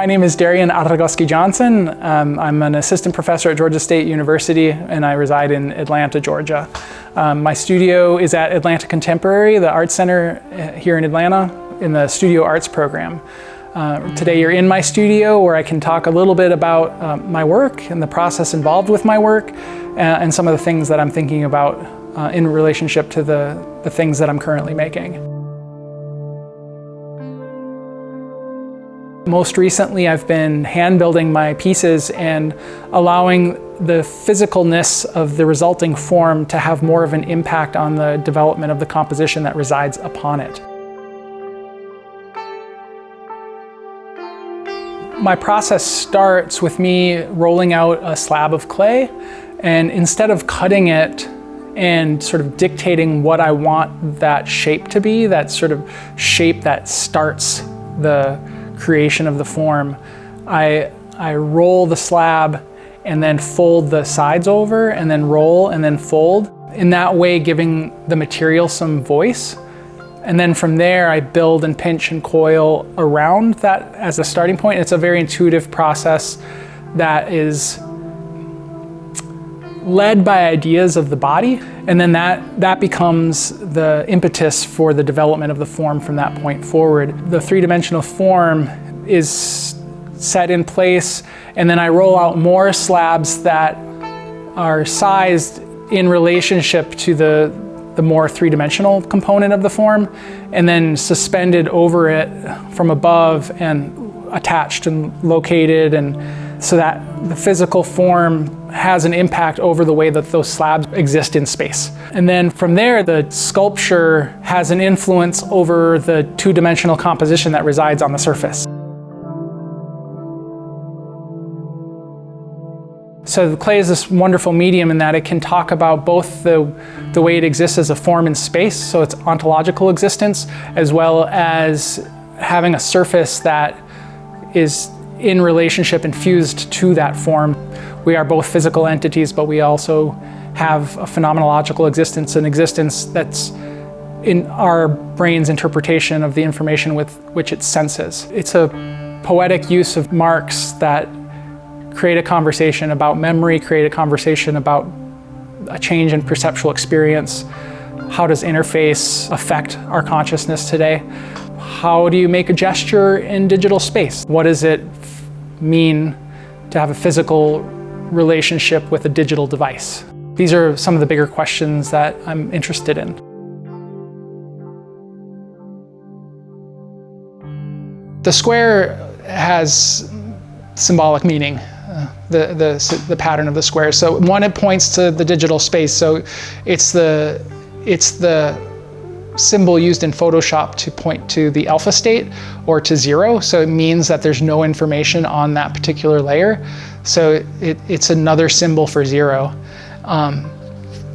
My name is Darien A-Johnson. I'm an assistant professor at Georgia State University, and I reside in Atlanta, Georgia. My studio is at Atlanta Contemporary, the art center here in Atlanta, in the Studio Arts program. Today you're in my studio where I can talk a little bit about my work and the process involved with my work, and some of the things that I'm thinking about in relationship to the things that I'm currently making. Most recently, I've been hand building my pieces and allowing the physicalness of the resulting form to have more of an impact on the development of the composition that resides upon it. My process starts with me rolling out a slab of clay, and instead of cutting it and sort of dictating what I want that shape to be, that sort of shape that starts the creation of the form, I roll the slab and then fold the sides over and then roll and then fold. In that way, giving the material some voice. And then from there, I build and pinch and coil around that as a starting point. It's a very intuitive process that is led by ideas of the body, and then that becomes the impetus for the development of the form from that point forward. The three-dimensional form is set in place, and then I roll out more slabs that are sized in relationship to the more three-dimensional component of the form, and then suspended over it from above and attached and located, and so that the physical form has an impact over the way that those slabs exist in space. And then from there, the sculpture has an influence over the two-dimensional composition that resides on the surface. So the clay is this wonderful medium in that it can talk about both the way it exists as a form in space, so its ontological existence, as well as having a surface that is in relationship and fused to that form. We are both physical entities, but we also have a phenomenological existence, an existence that's in our brain's interpretation of the information with which it senses. It's a poetic use of marks that create a conversation about memory, create a conversation about a change in perceptual experience. How does interface affect our consciousness today? How do you make a gesture in digital space? What does it mean to have a physical relationship with a digital device? These are some of the bigger questions that I'm interested in. The square has symbolic meaning, the pattern of the square. So one, it points to the digital space. So it's the symbol used in Photoshop to point to the alpha state or to zero. So it means that there's no information on that particular layer. So it's another symbol for zero.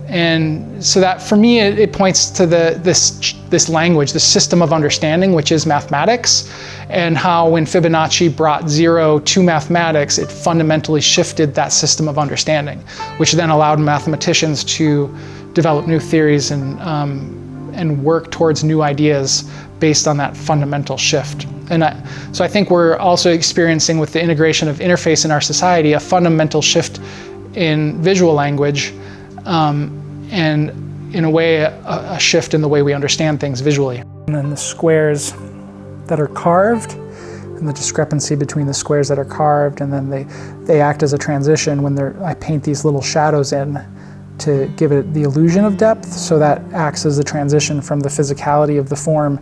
And so that for me, it points to this language, this system of understanding, which is mathematics, and how when Fibonacci brought zero to mathematics, it fundamentally shifted that system of understanding, which then allowed mathematicians to develop new theories and work towards new ideas based on that fundamental shift. And so I think we're also experiencing, with the integration of interface in our society, a fundamental shift in visual language, and in a way, a shift in the way we understand things visually. And then the squares that are carved, and the discrepancy between the squares that are carved, and then they act as a transition when I paint these little shadows in to give it the illusion of depth, so that acts as a transition from the physicality of the form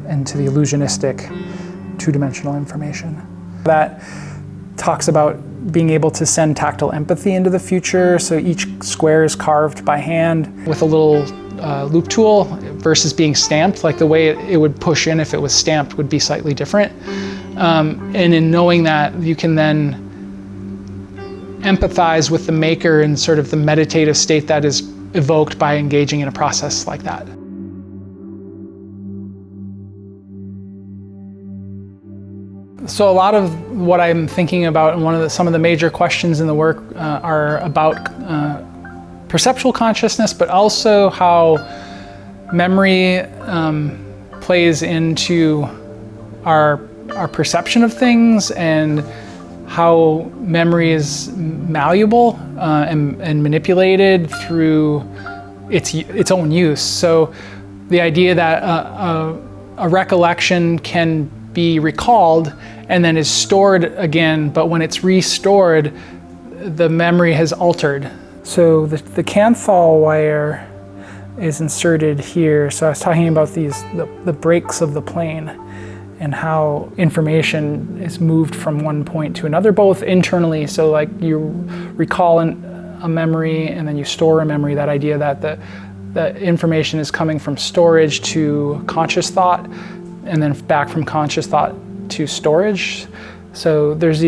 into the illusionistic two-dimensional information. That talks about being able to send tactile empathy into the future, so each square is carved by hand with a little loop tool versus being stamped. Like the way it would push in if it was stamped would be slightly different. And in knowing that, you can then empathize with the maker and sort of the meditative state that is evoked by engaging in a process like that. So a lot of what I'm thinking about, and some of the major questions in the work are about perceptual consciousness, but also how memory plays into our our perception of things and how memory is malleable and manipulated through its own use. So the idea that a recollection can be recalled and then is stored again, but when it's restored, the memory has altered. So the Canthal wire is inserted here. So I was talking about the breaks of the plane and how information is moved from one point to another, both internally. So like you recall a memory and then you store a memory, that idea that the information is coming from storage to conscious thought and then back from conscious thought to storage. So there's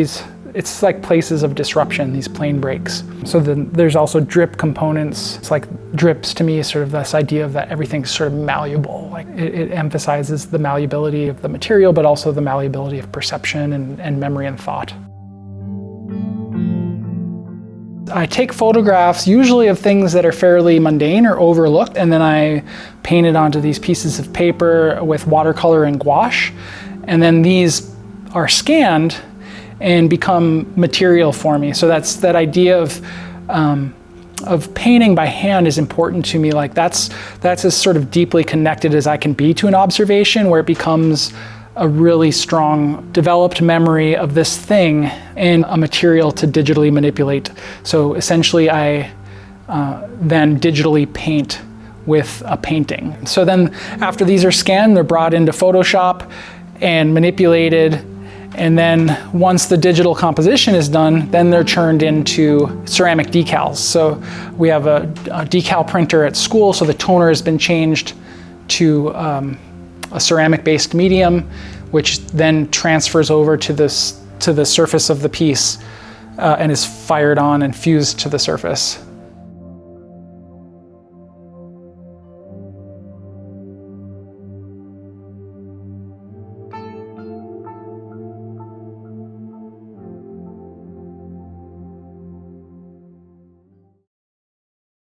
it's like places of disruption, these plane breaks. So then there's also drip components. It's like drips to me, sort of this idea of that everything's sort of malleable. Like it emphasizes the malleability of the material, but also the malleability of perception and memory and thought. I take photographs usually of things that are fairly mundane or overlooked, and then I paint it onto these pieces of paper with watercolor and gouache. And then these are scanned and become material for me. So that's that idea of painting by hand is important to me. Like that's as sort of deeply connected as I can be to an observation, where it becomes a really strong developed memory of this thing and a material to digitally manipulate. So essentially I then digitally paint with a painting. So then after these are scanned, they're brought into Photoshop and manipulated. And then once the digital composition is done, then they're turned into ceramic decals. So we have a decal printer at school, so the toner has been changed to a ceramic-based medium, which then transfers over to the surface of the piece and is fired on and fused to the surface.